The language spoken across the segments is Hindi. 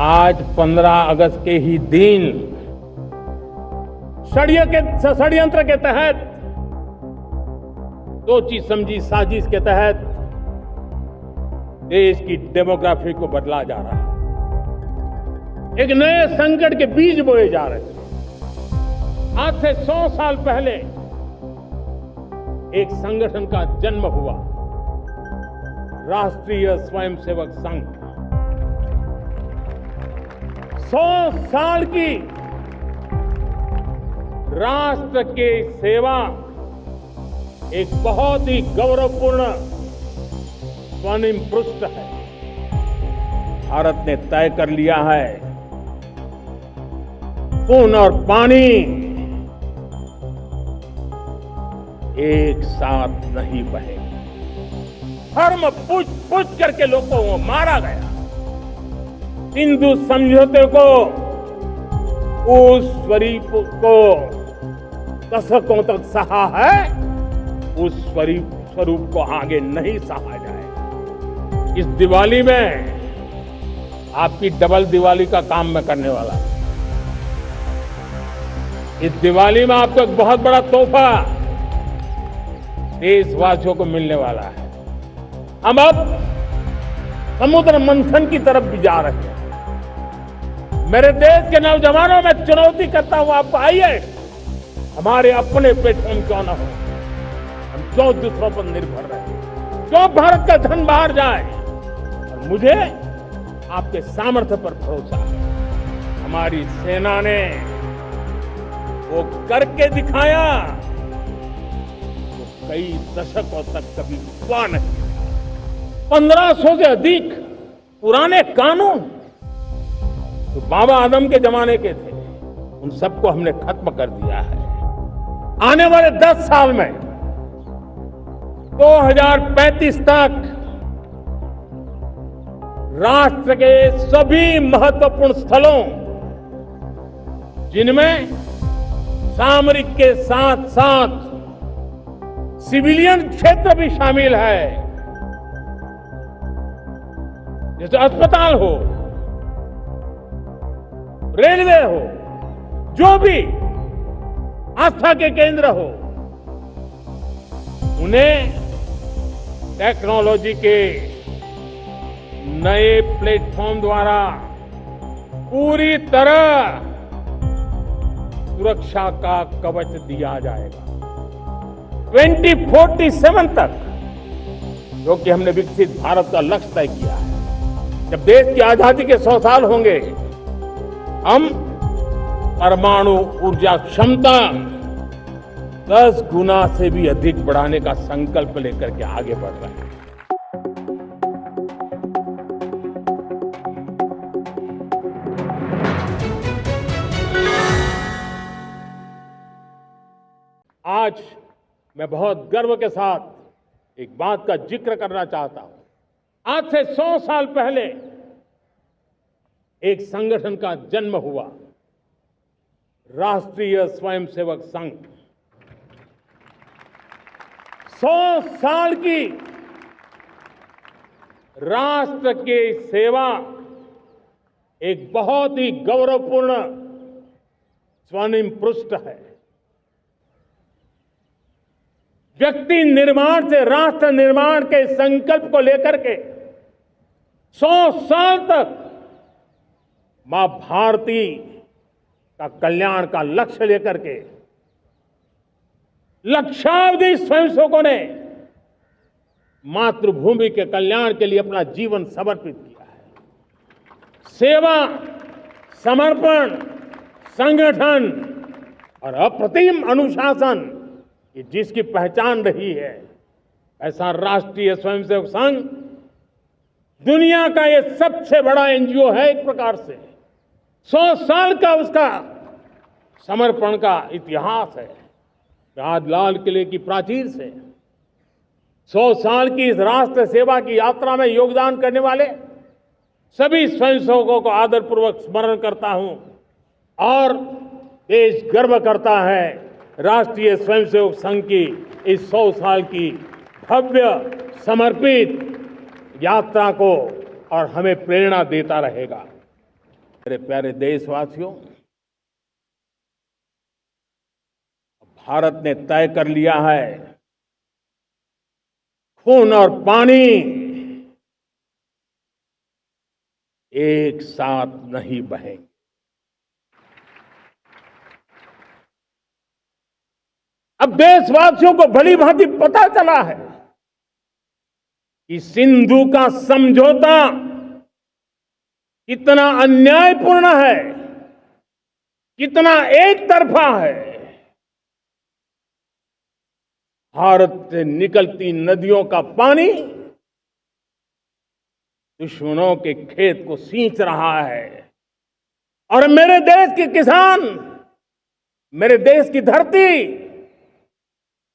आज 15 अगस्त के ही दिन षड्यंत्र के तहत सोची समझी साजिश के तहत देश की डेमोग्राफी को बदला जा रहा है। एक नए संकट के बीज बोए जा रहे हैं। आज से 100 साल पहले एक संगठन का जन्म हुआ, राष्ट्रीय स्वयंसेवक संघ। 100 साल की राष्ट्र के सेवा एक बहुत ही गौरवपूर्ण स्वर्णिम पृष्ठ है। भारत ने तय कर लिया है, खून और पानी एक साथ नहीं बहेंगे। धर्म पूछ करके लोगों को मारा गया। सिंधु समझौते को, उस स्वरूप को दशकों तक सहा है, उस स्वरूप को आगे नहीं सहा जाएगा। इस दिवाली में आपकी डबल दिवाली का काम मैं करने वाला हूं। इस दिवाली में आपको एक बहुत बड़ा तोहफा देशवासियों को मिलने वाला है। हम अब समुद्र मंथन की तरफ भी जा रहे हैं। मेरे देश के नौजवानों में चुनौती करता हूं आपको, आइए हमारे अपने प्लेटफॉर्म क्यों ना हो, हम क्यों दूसरों पर निर्भर रहे, क्यों भारत का धन बाहर जाए। और मुझे आपके सामर्थ्य पर भरोसा है। हमारी सेना ने वो करके दिखाया तो कई दशकों तक कभी हुआ नहीं। 1500 से अधिक पुराने कानून तो बाबा आदम के जमाने के थे, उन सबको हमने खत्म कर दिया है। आने वाले 10 साल में 2035 तक राष्ट्र के सभी महत्वपूर्ण स्थलों, जिनमें सामरिक के साथ साथ सिविलियन क्षेत्र भी शामिल है, जैसे अस्पताल हो, रेलवे हो, जो भी आस्था के केंद्र हो, उन्हें टेक्नोलॉजी के नए प्लेटफॉर्म द्वारा पूरी तरह सुरक्षा का कवच दिया जाएगा। 2047 तक, जो कि हमने विकसित भारत का लक्ष्य तय किया है, जब देश की आजादी के 100 साल होंगे, हम परमाणु ऊर्जा क्षमता 10 गुना से भी अधिक बढ़ाने का संकल्प लेकर के आगे बढ़ रहे हैं। आज मैं बहुत गर्व के साथ एक बात का जिक्र करना चाहता हूं। आज से 100 साल पहले एक संगठन का जन्म हुआ, राष्ट्रीय स्वयंसेवक संघ। 100 साल की राष्ट्र की सेवा एक बहुत ही गौरवपूर्ण स्वर्णिम पृष्ठ है। व्यक्ति निर्माण से राष्ट्र निर्माण के संकल्प को लेकर के 100 साल तक मां भारती का कल्याण का लक्ष्य लेकर के लक्षावधि स्वयंसेवकों ने मातृभूमि के कल्याण के लिए अपना जीवन समर्पित किया है। सेवा, समर्पण, संगठन और अप्रतिम अनुशासन, ये जिसकी पहचान रही है, ऐसा राष्ट्रीय स्वयंसेवक संघ दुनिया का ये सबसे बड़ा एनजीओ है। एक प्रकार से 100 साल का उसका समर्पण का इतिहास है। आज लाल किले की प्राचीर से 100 साल की इस राष्ट्र सेवा की यात्रा में योगदान करने वाले सभी स्वयंसेवकों को आदरपूर्वक स्मरण करता हूं और देश गर्व करता है राष्ट्रीय स्वयंसेवक संघ की इस 100 साल की भव्य समर्पित यात्रा को, और हमें प्रेरणा देता रहेगा। मेरे प्यारे देशवासियों, भारत ने तय कर लिया है, खून और पानी एक साथ नहीं बहेंगे। अब देशवासियों को भली भांति पता चला है कि सिंधु का समझौता कितना अन्यायपूर्ण है, कितना एक तरफा है। भारत से निकलती नदियों का पानी दुश्मनों के खेत को सींच रहा है और मेरे देश के किसान, मेरे देश की धरती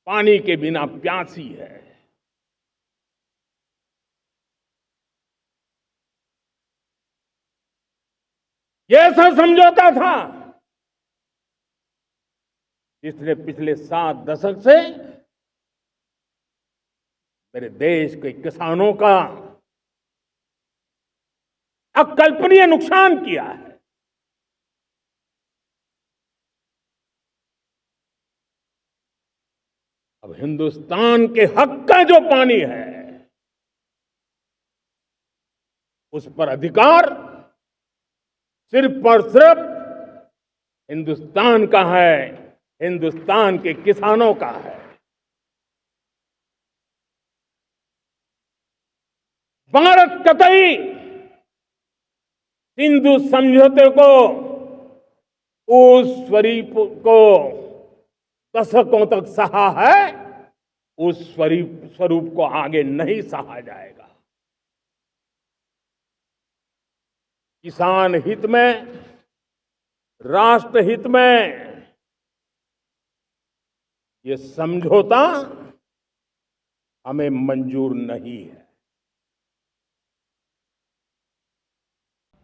पानी के बिना प्यासी है। ये ऐसा समझौता था जिसने पिछले 7 दशक से मेरे देश के किसानों का अकल्पनीय नुकसान किया है। अब हिंदुस्तान के हक का जो पानी है, उस पर अधिकार सिर्फ और सिर्फ हिंदुस्तान का है, हिंदुस्तान के किसानों का है। भारत कतई सिंधु समझौते को, उस स्वरूप को दशकों तक सहा है, उस स्वरूप को आगे नहीं सहा जाएगा। किसान हित में, राष्ट्र हित में ये समझौता हमें मंजूर नहीं है।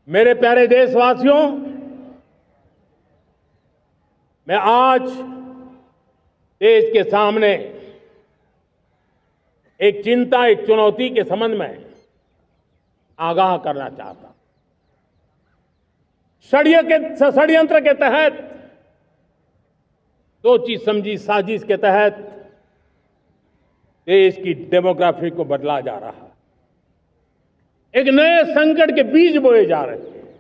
मेरे प्यारे देशवासियों, मैं आज देश के सामने एक चिंता, एक चुनौती के संबंध में आगाह करना चाहता हूं। षड्यंत्र के तहत, सोची समझी साजिश के तहत देश की डेमोग्राफी को बदला जा रहा है। एक नए संकट के बीज बोए जा रहे हैं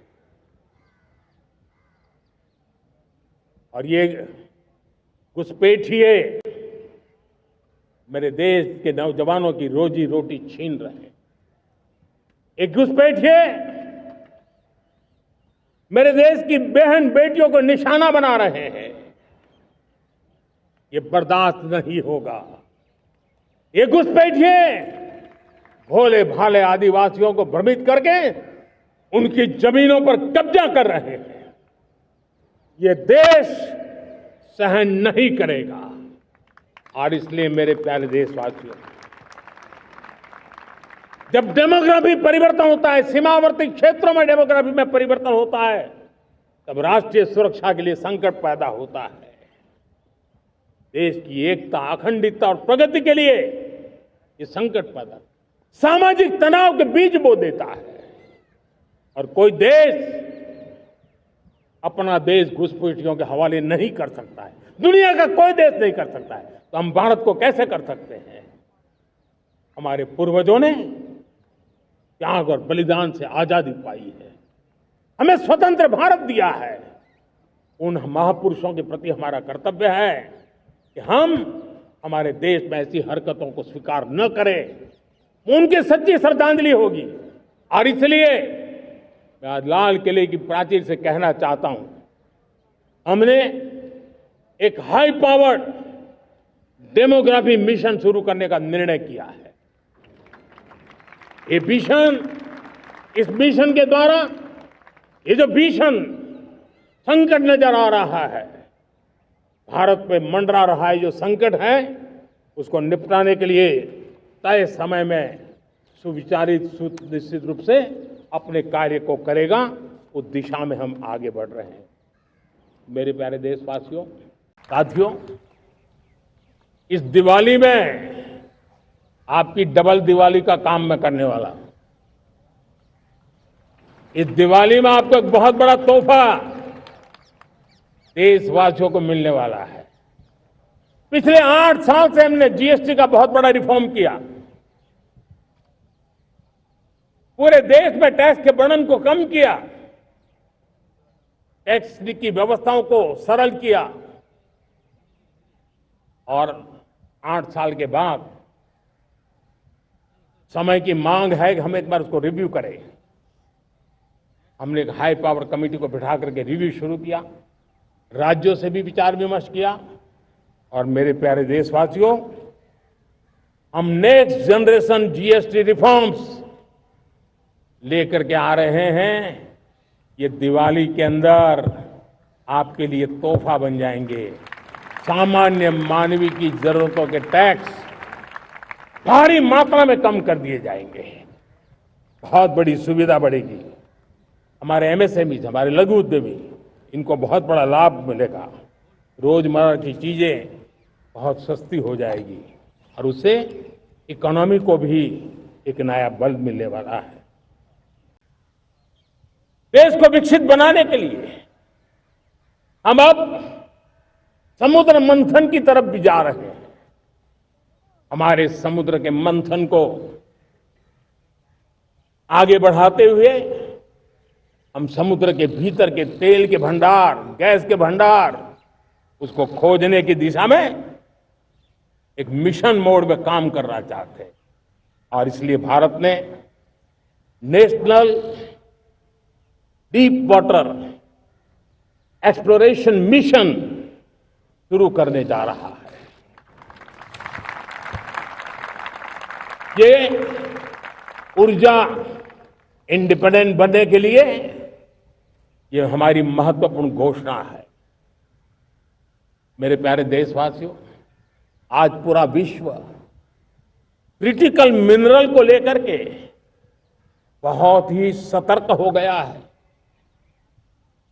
और ये घुसपैठिए मेरे देश के नौजवानों की रोजी रोटी छीन रहे हैं। एक घुसपैठिए मेरे देश की बहन बेटियों को निशाना बना रहे हैं। ये बर्दाश्त नहीं होगा। ये घुसपैठिए भोले भाले आदिवासियों को भ्रमित करके उनकी जमीनों पर कब्जा कर रहे हैं। ये देश सहन नहीं करेगा। और इसलिए मेरे प्यारे देशवासियों, जब डेमोग्राफी परिवर्तन होता है, सीमावर्ती क्षेत्रों में डेमोग्राफी में परिवर्तन होता है, तब राष्ट्रीय सुरक्षा के लिए संकट पैदा होता है। देश की एकता, अखंडता और प्रगति के लिए ये संकट पैदा, सामाजिक तनाव के बीज बो देता है। और कोई देश अपना देश घुसपैठियों के हवाले नहीं कर सकता है, दुनिया का कोई देश नहीं कर सकता है, तो हम भारत को कैसे कर सकते हैं? हमारे पूर्वजों ने त्याग और बलिदान से आजादी पाई है, हमें स्वतंत्र भारत दिया है। उन महापुरुषों के प्रति हमारा कर्तव्य है कि हम हमारे देश में ऐसी हरकतों को स्वीकार न करें। उनकी सच्ची श्रद्धांजलि होगी। और इसलिए मैं आज लाल किले की प्राचीर से कहना चाहता हूं, हमने एक हाई पावर्ड डेमोग्राफी मिशन शुरू करने का निर्णय किया है। ये मिशन, इस मिशन के द्वारा ये जो भीषण संकट नजर आ रहा है, भारत पे मंडरा रहा है जो संकट है, उसको निपटाने के लिए तय समय में सुविचारित, सुनिश्चित रूप से अपने कार्य को करेगा। उस दिशा में हम आगे बढ़ रहे हैं। मेरे प्यारे देशवासियों, साथियों, इस दिवाली में आपकी डबल दिवाली का काम मैं करने वाला हूं। इस दिवाली में आपको एक बहुत बड़ा तोहफा देशवासियों को मिलने वाला है। पिछले 8 साल से हमने जीएसटी का बहुत बड़ा रिफॉर्म किया। पूरे देश में टैक्स के बर्डन को कम किया, टैक्स की व्यवस्थाओं को सरल किया और 8 साल के बाद समय की मांग है कि हम एक बार उसको रिव्यू करें। हमने एक हाई पावर कमेटी को बिठा करके रिव्यू शुरू किया, राज्यों से भी विचार विमर्श किया और मेरे प्यारे देशवासियों, हम नेक्स्ट जनरेशन जीएसटी रिफॉर्म्स लेकर के आ रहे हैं। ये दिवाली के अंदर आपके लिए तोहफा बन जाएंगे। सामान्य मानवीय की जरूरतों के टैक्स भारी मात्रा में कम कर दिए जाएंगे। बहुत बड़ी सुविधा बढ़ेगी। हमारे एमएसएमई, हमारे लघु उद्यमी, इनको बहुत बड़ा लाभ मिलेगा। रोजमर्रा की चीजें बहुत सस्ती हो जाएगी और उससे इकोनॉमी को भी एक नया बल मिलने वाला है। देश को विकसित बनाने के लिए हम अब समुद्र मंथन की तरफ भी जा रहे हैं। हमारे समुद्र के मंथन को आगे बढ़ाते हुए हम समुद्र के भीतर के तेल के भंडार, गैस के भंडार, उसको खोजने की दिशा में एक मिशन मोड में काम करना चाहते हैं और इसलिए भारत ने national deep water exploration mission शुरू करने जा रहा है। ये ऊर्जा इंडिपेंडेंट बनने के लिए ये हमारी महत्वपूर्ण घोषणा है। मेरे प्यारे देशवासियों, आज पूरा विश्व क्रिटिकल मिनरल को लेकर के बहुत ही सतर्क हो गया है।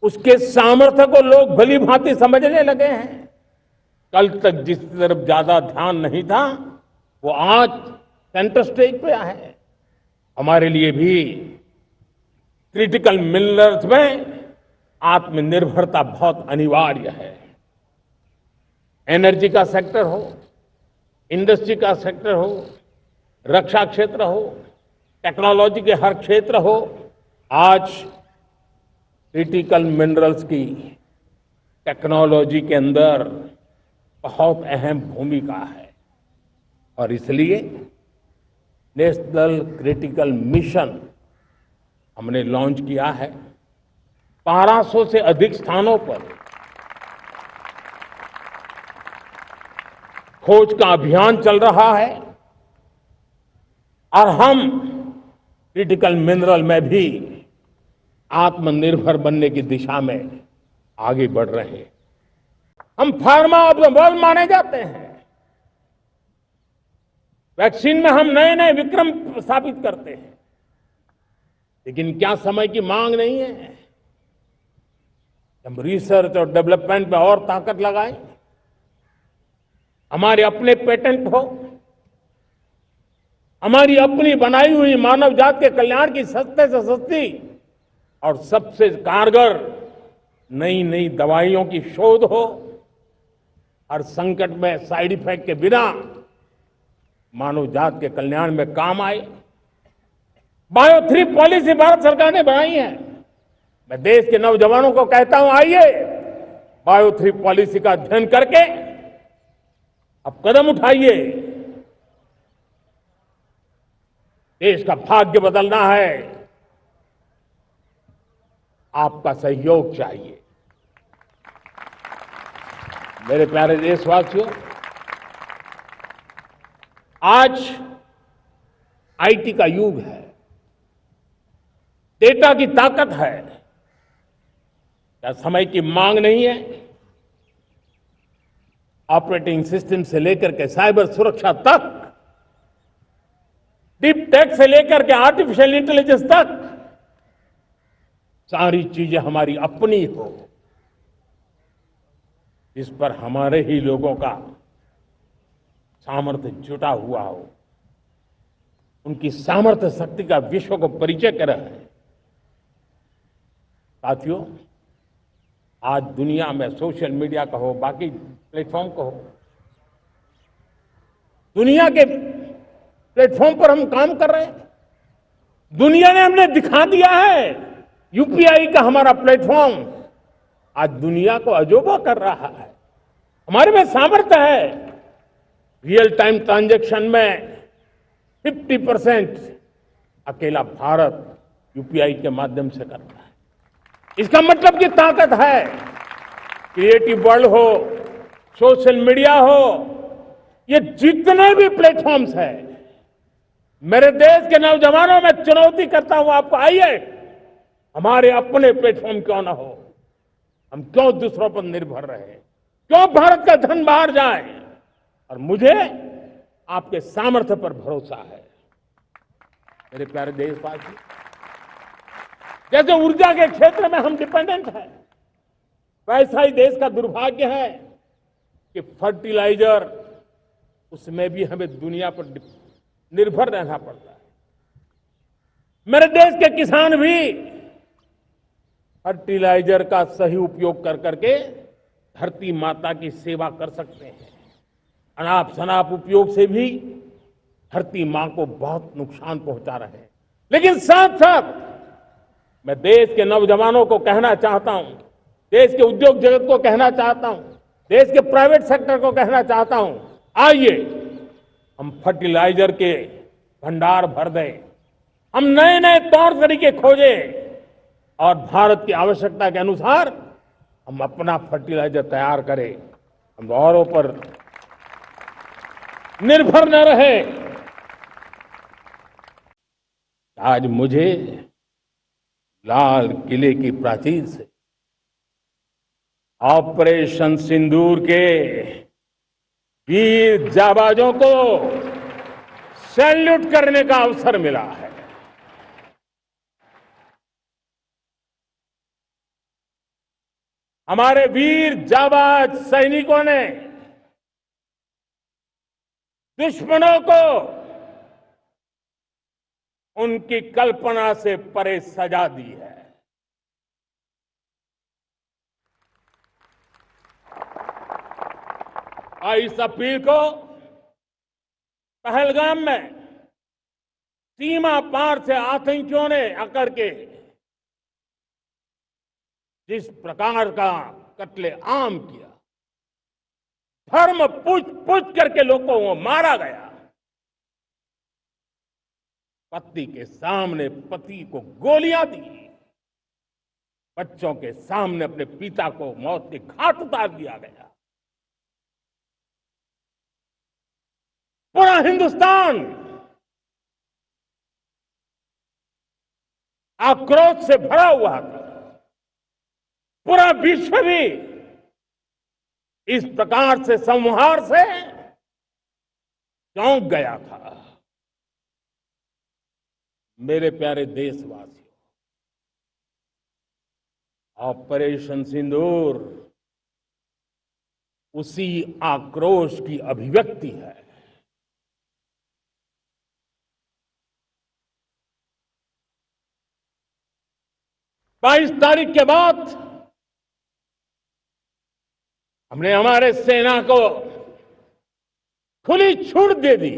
उसके सामर्थ्य को लोग भली भांति समझने लगे हैं। कल तक जिस तरफ ज्यादा ध्यान नहीं था, वो आज सेंटर स्टेज पे है। हमारे लिए भी क्रिटिकल मिनरल्स में आत्मनिर्भरता बहुत अनिवार्य है। एनर्जी का सेक्टर हो, इंडस्ट्री का सेक्टर हो, रक्षा क्षेत्र हो, टेक्नोलॉजी के हर क्षेत्र हो, आज क्रिटिकल मिनरल्स की टेक्नोलॉजी के अंदर बहुत अहम भूमिका है और इसलिए नेशनल क्रिटिकल मिशन हमने लॉन्च किया है। 1200 से अधिक स्थानों पर खोज का अभियान चल रहा है और हम क्रिटिकल मिनरल में भी आत्मनिर्भर बनने की दिशा में आगे बढ़ रहे हैं। हम फार्मा ऑफ द वर्ल्ड माने जाते हैं। वैक्सीन में हम नए नए विक्रम स्थापित करते हैं, लेकिन क्या समय की मांग नहीं है? हम रिसर्च और डेवलपमेंट में और ताकत लगाएं, हमारे अपने पेटेंट हो, हमारी अपनी बनाई हुई मानव जात के कल्याण की सस्ते से सस्ती और सबसे कारगर नई नई दवाइयों की शोध हो, हर संकट में साइड इफेक्ट के बिना मानव जात के कल्याण में काम आए। बायो 3 पॉलिसी भारत सरकार ने बनाई है। मैं देश के नौजवानों को कहता हूं, आइए बायो 3 पॉलिसी का अध्ययन करके अब कदम उठाइए। देश का भाग्य बदलना है, आपका सहयोग चाहिए। मेरे प्यारे देशवासियों, आज आईटी का युग है, डेटा की ताकत है। क्या समय की मांग नहीं है? ऑपरेटिंग सिस्टम से लेकर के साइबर सुरक्षा तक, डीप टेक से लेकर के आर्टिफिशियल इंटेलिजेंस तक, सारी चीजें हमारी अपनी हो, इस पर हमारे ही लोगों का सामर्थ्य जुटा हुआ हो, उनकी सामर्थ्य शक्ति का विश्व को परिचय करें। साथियों, आज दुनिया में सोशल मीडिया कहो, बाकी प्लेटफॉर्म कहो, दुनिया के प्लेटफॉर्म पर हम काम कर रहे हैं। दुनिया ने हमने दिखा दिया है, यूपीआई का हमारा प्लेटफॉर्म आज दुनिया को अजोबा कर रहा है। हमारे में सामर्थ्य है। रियल टाइम ट्रांजैक्शन में 50% अकेला भारत यूपीआई के माध्यम से करता है। इसका मतलब की ताकत है। क्रिएटिव वर्ल्ड हो, सोशल मीडिया हो, ये जितने भी प्लेटफॉर्म्स हैं, मेरे देश के नौजवानों में चुनौती करता हूं आपको, आइए हमारे अपने प्लेटफॉर्म क्यों ना हो, हम क्यों दूसरों पर निर्भर रहे, क्यों भारत का धन बाहर जाए। और मुझे आपके सामर्थ्य पर भरोसा है। मेरे प्यारे देशवासी, जैसे ऊर्जा के क्षेत्र में हम डिपेंडेंट हैं, वैसा ही देश का दुर्भाग्य है कि फर्टिलाइजर, उसमें भी हमें दुनिया पर निर्भर रहना पड़ता है। मेरे देश के किसान भी फर्टिलाइजर का सही उपयोग कर करके धरती माता की सेवा कर सकते हैं। अनाप शनाप उपयोग से भी धरती मां को बहुत नुकसान पहुंचा रहे हैं। लेकिन साथ साथ मैं देश के नौजवानों को कहना चाहता हूं, देश के उद्योग जगत को कहना चाहता हूं, देश के प्राइवेट सेक्टर को कहना चाहता हूं, आइए हम फर्टिलाइजर के भंडार भर दें, हम नए नए तौर तरीके खोजें और भारत की आवश्यकता के अनुसार हम अपना फर्टिलाइजर तैयार करें। हम औरों पर निर्भर न रहे। आज मुझे लाल किले की प्राचीर से ऑपरेशन सिंदूर के वीर जाबाजों को सैल्यूट करने का अवसर मिला है। हमारे वीर जाबाज सैनिकों ने दुश्मनों को उनकी कल्पना से परे सजा दी है। इस अपील को पहलगाम में सीमा पार से आतंकियों ने आकर के जिस प्रकार का कत्ले आम किया, धर्म पूछ करके लोगों को मारा गया, पत्नी के सामने पति को गोलियां दी, बच्चों के सामने अपने पिता को मौत के घाट उतार दिया गया। पूरा हिंदुस्तान आक्रोश से भरा हुआ था। पूरा विश्व भी इस प्रकार से संहार से चौंक गया था। मेरे प्यारे देशवासियों, ऑपरेशन सिंदूर उसी आक्रोश की अभिव्यक्ति है। 22 तारीख के बाद हमने हमारे सेना को खुली छूट दे दी।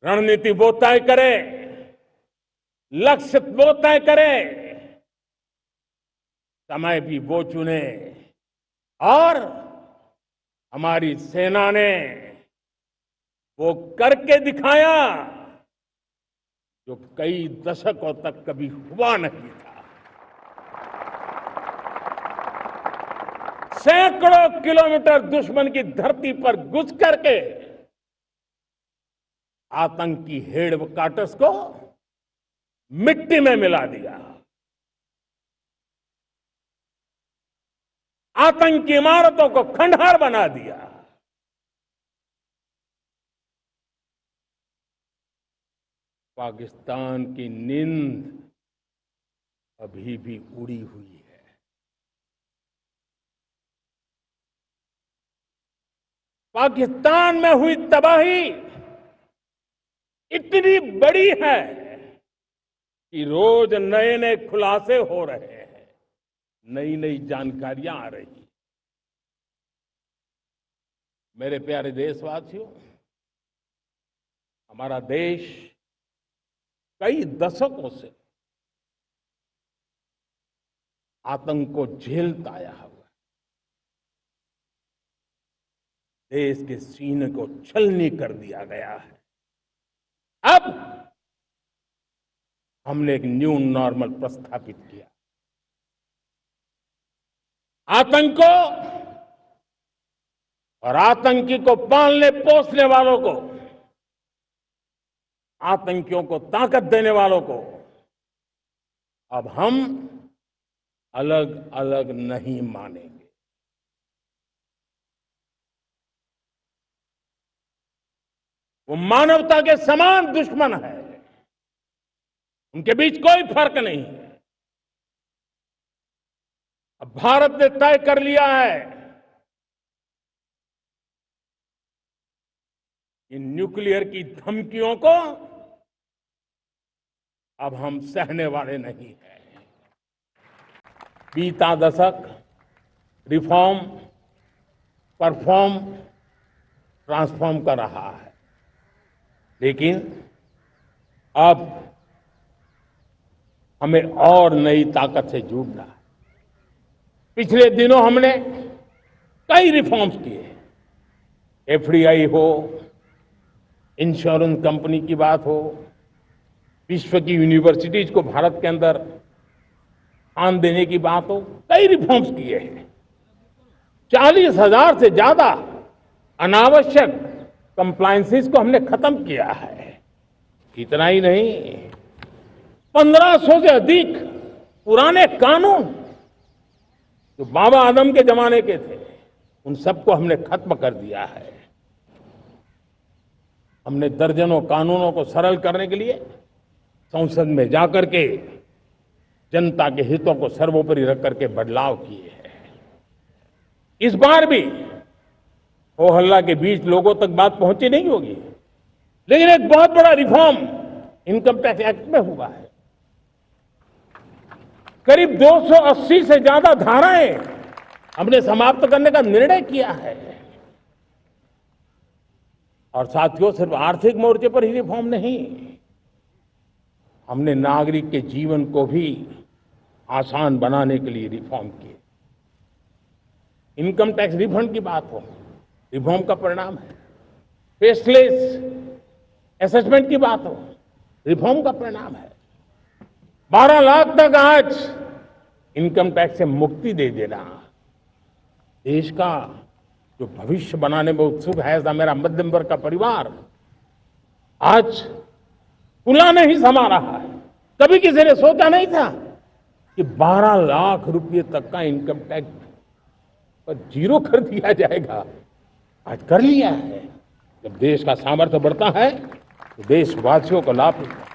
रणनीति वो तय करे, लक्ष्य वो तय करे, समय भी वो चुने, और हमारी सेना ने वो करके दिखाया जो कई दशकों तक कभी हुआ नहीं था। सैकड़ों किलोमीटर दुश्मन की धरती पर घुस करके आतंकी हेडक्वार्टर्स को मिट्टी में मिला दिया, आतंकी इमारतों को खंडहर बना दिया। पाकिस्तान की नींद अभी भी उड़ी हुई है। पाकिस्तान में हुई तबाही इतनी बड़ी है कि रोज नए नए खुलासे हो रहे हैं, नई नई जानकारियां आ रही हैं। मेरे प्यारे देशवासियों, हमारा देश कई दशकों से आतंक को झेलता आया हुआ है। देश के सीने को छलनी कर दिया गया है। अब हमने एक न्यू नॉर्मल प्रस्थापित किया। आतंक को और आतंकी को पालने पोसने वालों को, आतंकियों को ताकत देने वालों को अब हम अलग अलग नहीं मानेंगे। वो मानवता के समान दुश्मन है, उनके बीच कोई फर्क नहीं है। अब भारत ने तय कर लिया है कि न्यूक्लियर की धमकियों को अब हम सहने वाले नहीं हैं। बीता दशक रिफॉर्म, परफॉर्म, ट्रांसफॉर्म कर रहा है, लेकिन अब हमें और नई ताकत से जुड़ना है। पिछले दिनों हमने कई रिफॉर्म्स किए, एफडीआई हो, इंश्योरेंस कंपनी की बात हो, विश्व की यूनिवर्सिटीज को भारत के अंदर स्थान देने की बात हो, कई रिफॉर्म्स किए हैं। 40,000 से ज्यादा अनावश्यक कंप्लायंसेस को हमने खत्म किया है। इतना ही नहीं, 1500 से अधिक पुराने कानून जो बाबा आदम के जमाने के थे, उन सबको हमने खत्म कर दिया है। हमने दर्जनों कानूनों को सरल करने के लिए संसद में जाकर के जनता के हितों को सर्वोपरि रख करके बदलाव किए हैं। इस बार भी हो हल्ला के बीच लोगों तक बात पहुंची नहीं होगी, लेकिन एक बहुत बड़ा रिफॉर्म इनकम टैक्स एक्ट में हुआ है। करीब 280 से ज्यादा धाराएं हमने समाप्त करने का निर्णय किया है। और साथियों, सिर्फ आर्थिक मोर्चे पर ही रिफॉर्म नहीं, हमने नागरिक के जीवन को भी आसान बनाने के लिए रिफॉर्म किए। इनकम टैक्स रिफंड की बात हो, रिफॉर्म का परिणाम है। फेसलेस असेसमेंट की बात हो, रिफॉर्म का परिणाम है। 12 लाख तक आज इनकम टैक्स से मुक्ति दे देना देश का जो भविष्य बनाने में उत्सुक है, ऐसा मेरा मध्यम वर्ग का परिवार आज फूला नहीं समा रहा है। कभी किसी ने सोचा नहीं था कि 12 लाख रुपए तक का इनकम टैक्स पर जीरो कर दिया जाएगा। आज कर लिया है। जब देश का सामर्थ्य बढ़ता है तो देशवासियों को लाभ मिलता है।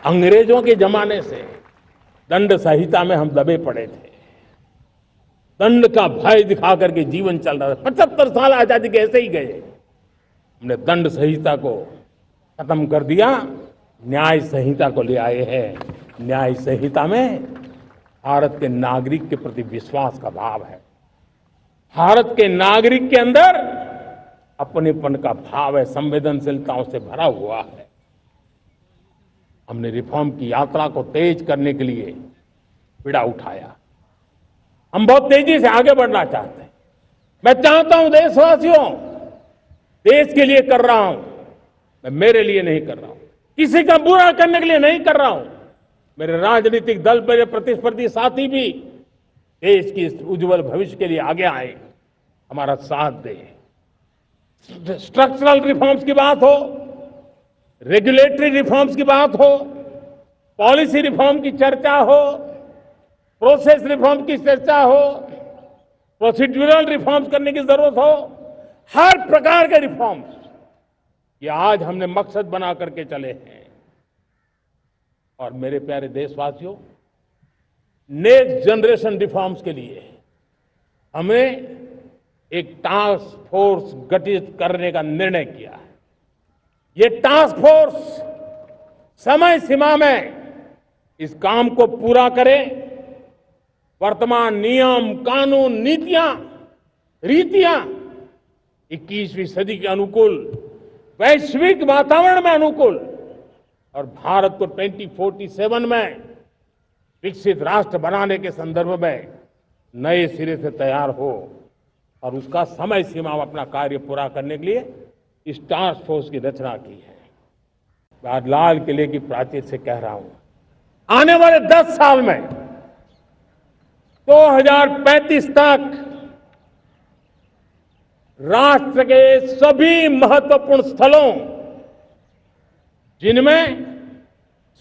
अंग्रेजों के जमाने से दंड संहिता में हम दबे पड़े थे। दंड का भय दिखा करके जीवन चल रहा था। 75 साल आजादी के ऐसे ही गए। हमने दंड संहिता को खत्म कर दिया, न्याय संहिता को ले आए हैं। न्याय संहिता में भारत के नागरिक के प्रति विश्वास का भाव है। भारत के नागरिक के अंदर अपनेपन का भाव है, संवेदनशीलताओं से भरा हुआ है। हमने रिफॉर्म की यात्रा को तेज करने के लिए बीड़ा उठाया। हम बहुत तेजी से आगे बढ़ना चाहते हैं। मैं चाहता हूं देशवासियों, देश के लिए कर रहा हूं, मैं मेरे लिए नहीं कर रहा हूं, किसी का बुरा करने के लिए नहीं कर रहा हूं। मेरे राजनीतिक दल, मेरे प्रतिस्पर्धी साथी भी देश की इस उज्जवल भविष्य के लिए आगे आए, हमारा साथ दें। स्ट्रक्चरल रिफॉर्म्स की बात हो, रेगुलेटरी रिफॉर्म्स की बात हो, पॉलिसी रिफॉर्म की चर्चा हो, प्रोसेस रिफॉर्म की चर्चा हो, प्रोसीड्यूरल रिफॉर्म्स करने की जरूरत हो, हर प्रकार के रिफॉर्म्स ये आज हमने मकसद बना करके चले हैं। और मेरे प्यारे देशवासियों, नेक्स्ट जनरेशन रिफॉर्म्स के लिए हमें एक टास्क फोर्स गठित करने का निर्णय किया है। ये टास्क फोर्स समय सीमा में इस काम को पूरा करें, वर्तमान नियम, कानून, नीतियां, रीतियां 21वीं सदी के अनुकूल, वैश्विक वातावरण में अनुकूल और भारत को 2047 में विकसित राष्ट्र बनाने के संदर्भ में नए सिरे से तैयार हो और उसका समय सीमा में अपना कार्य पूरा करने के लिए इस टास्क फोर्स की रचना की है। मैं आज लाल किले की प्राचीर से कह रहा हूं, आने वाले 10 साल में 2035 तक राष्ट्र के सभी महत्वपूर्ण स्थलों, जिनमें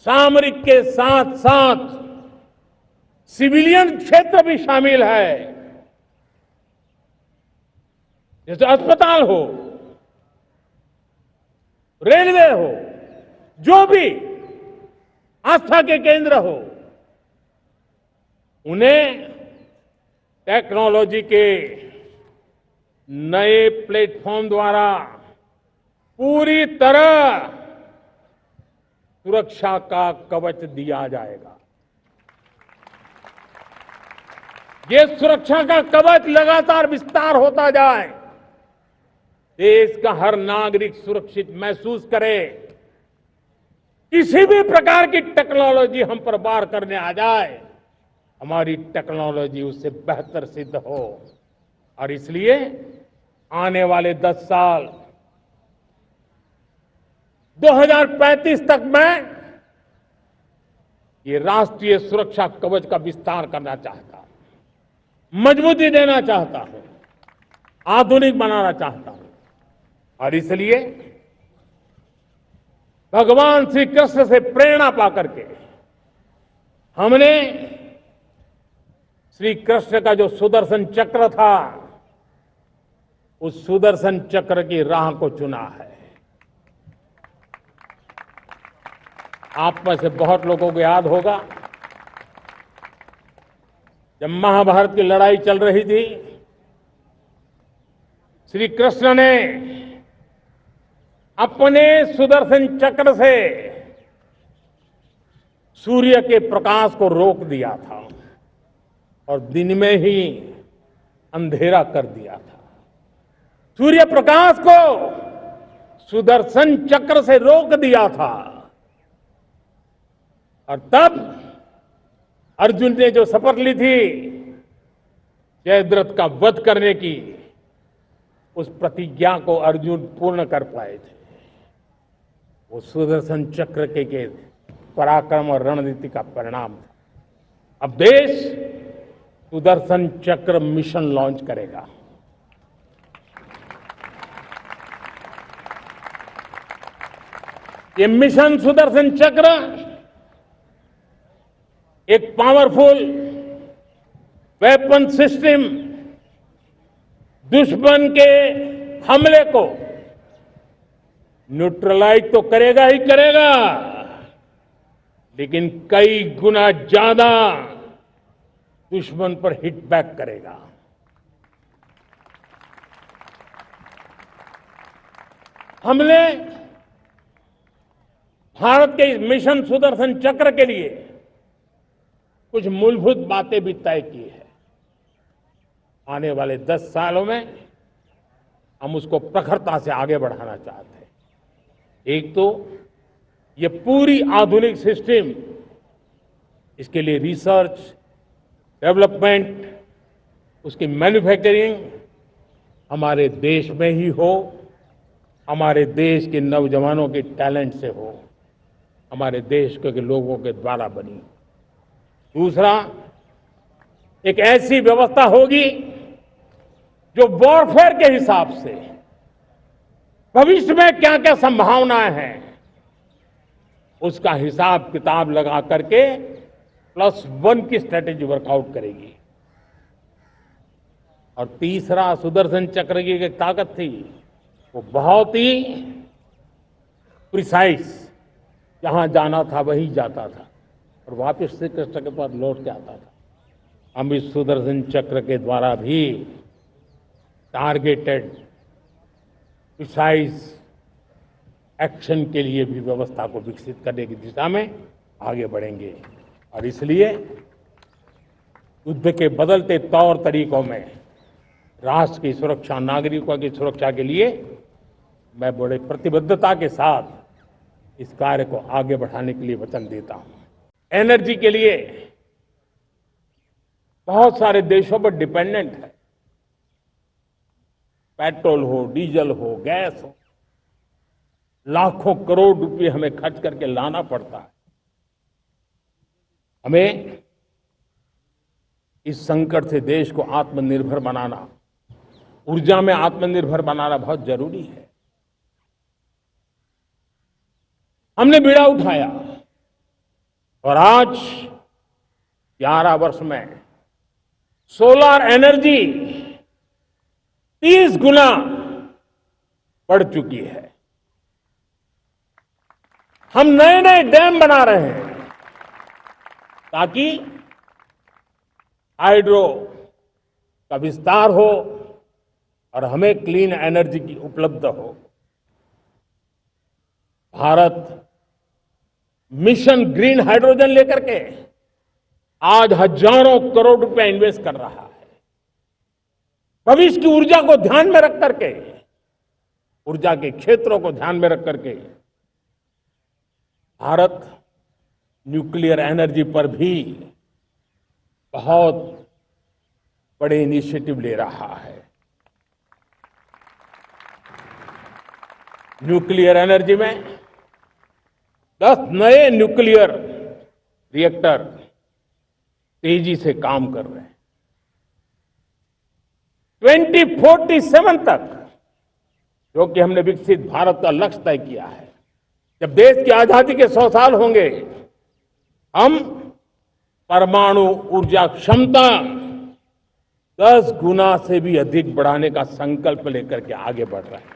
सामरिक के साथ साथ सिविलियन क्षेत्र भी शामिल है, जैसे अस्पताल हो, रेलवे हो, जो भी आस्था के केंद्र हो, उन्हें टेक्नोलॉजी के नए प्लेटफॉर्म द्वारा पूरी तरह सुरक्षा का कवच दिया जाएगा। ये सुरक्षा का कवच लगातार विस्तार होता जाए, देश का हर नागरिक सुरक्षित महसूस करे, किसी भी प्रकार की टेक्नोलॉजी हम पर वार करने आ जाए, हमारी टेक्नोलॉजी उससे बेहतर सिद्ध हो। और इसलिए आने वाले 10 साल 2035 तक मैं ये राष्ट्रीय सुरक्षा कवच का विस्तार करना चाहता हूं, मजबूती देना चाहता हूं, आधुनिक बनाना चाहता हूं। और इसलिए भगवान श्री कृष्ण से प्रेरणा पाकर के हमने श्री कृष्ण का जो सुदर्शन चक्र था, उस सुदर्शन चक्र की राह को चुना है। आप में से बहुत लोगों को याद होगा, जब महाभारत की लड़ाई चल रही थी, श्री कृष्ण ने अपने सुदर्शन चक्र से सूर्य के प्रकाश को रोक दिया था और दिन में ही अंधेरा कर दिया था। सूर्य प्रकाश को सुदर्शन चक्र से रोक दिया था। और तब अर्जुन ने जो शपथ ली थी जयद्रथ का वध करने की, उस प्रतिज्ञा को अर्जुन पूर्ण कर पाए थे। वो सुदर्शन चक्र के पराक्रम और रणनीति का परिणाम था। अब देश सुदर्शन चक्र मिशन लॉन्च करेगा। ये मिशन सुदर्शन चक्र एक पावरफुल वेपन सिस्टम दुश्मन के हमले को न्यूट्रलाइज तो करेगा ही करेगा, लेकिन कई गुना ज्यादा दुश्मन पर हिट बैक करेगा। हमने भारत के इस मिशन सुदर्शन चक्र के लिए कुछ मूलभूत बातें भी तय की है। आने वाले 10 सालों में हम उसको प्रखरता से आगे बढ़ाना चाहते हैं। एक तो ये पूरी आधुनिक सिस्टम, इसके लिए रिसर्च, डेवलपमेंट, उसकी मैन्युफैक्चरिंग हमारे देश में ही हो, हमारे देश के नौजवानों के टैलेंट से हो, हमारे देश के लोगों के द्वारा बनी। दूसरा, एक ऐसी व्यवस्था होगी जो वॉरफेयर के हिसाब से भविष्य में क्या क्या संभावनाएं हैं, उसका हिसाब किताब लगा करके +1 की स्ट्रेटेजी वर्कआउट करेगी। और तीसरा, सुदर्शन चक्र की एक ताकत थी, वो बहुत ही प्रिसाइज, जहां जाना था वहीं जाता था और वापस श्री कृष्ण के पास लौट के आता था। हम इस सुदर्शन चक्र के द्वारा भी टारगेटेड प्रिसाइज एक्शन के लिए भी व्यवस्था को विकसित करने की दिशा में आगे बढ़ेंगे। और इसलिए युद्ध के बदलते तौर तरीकों में राष्ट्र की सुरक्षा, नागरिकों की सुरक्षा के लिए मैं बड़े प्रतिबद्धता के साथ इस कार्य को आगे बढ़ाने के लिए वचन देता हूं। एनर्जी के लिए बहुत सारे देशों पर डिपेंडेंट है। पेट्रोल हो, डीजल हो, गैस हो, लाखों करोड़ रुपए हमें खर्च करके लाना पड़ता है। हमें इस संकट से देश को आत्मनिर्भर बनाना, ऊर्जा में आत्मनिर्भर बनाना बहुत जरूरी है। हमने बीड़ा उठाया और आज 11 वर्ष में सोलर एनर्जी 30 गुना बढ़ चुकी है। हम नए नए डैम बना रहे हैं ताकि हाइड्रो का विस्तार हो और हमें क्लीन एनर्जी की उपलब्ध हो। भारत मिशन ग्रीन हाइड्रोजन लेकर के आज हजारों करोड़ रुपए इन्वेस्ट कर रहा है। भविष्य की ऊर्जा को ध्यान में रख करके, ऊर्जा के क्षेत्रों को ध्यान में रख करके भारत न्यूक्लियर एनर्जी पर भी बहुत बड़े इनिशिएटिव ले रहा है। न्यूक्लियर एनर्जी में 10 नए न्यूक्लियर रिएक्टर तेजी से काम कर रहे हैं। 2047 तक, जो कि हमने विकसित भारत का लक्ष्य तय किया है, जब देश की आजादी के 100 साल होंगे, हम परमाणु ऊर्जा क्षमता 10 गुना से भी अधिक बढ़ाने का संकल्प लेकर के आगे बढ़ रहे हैं।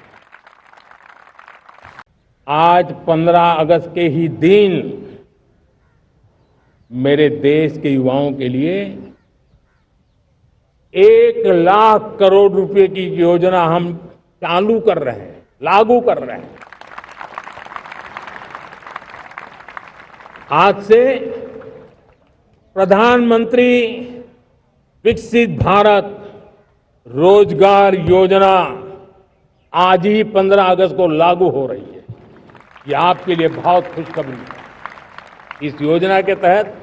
आज 15 अगस्त के ही दिन मेरे देश के युवाओं के लिए 1 लाख करोड़ रुपए की योजना हम चालू कर रहे हैं, लागू कर रहे हैं। आज से प्रधानमंत्री विकसित भारत रोजगार योजना आज ही 15 अगस्त को लागू हो रही है। ये आपके लिए बहुत खुशखबरी है। इस योजना के तहत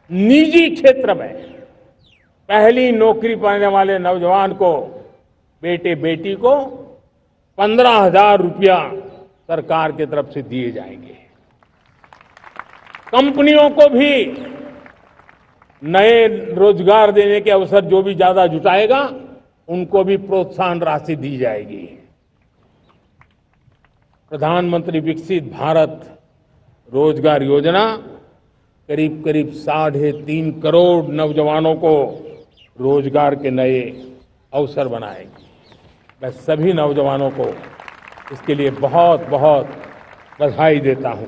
निजी क्षेत्र में पहली नौकरी पाने वाले नौजवान को, बेटे बेटी को 15,000 रुपया सरकार की तरफ से दिए जाएंगे। कंपनियों को भी नए रोजगार देने के अवसर जो भी ज्यादा जुटाएगा, उनको भी प्रोत्साहन राशि दी जाएगी। प्रधानमंत्री विकसित भारत रोजगार योजना करीब करीब 3.5 करोड़ नौजवानों को रोजगार के नए अवसर बनाएगी। मैं सभी नौजवानों को इसके लिए बहुत बहुत बधाई देता हूं।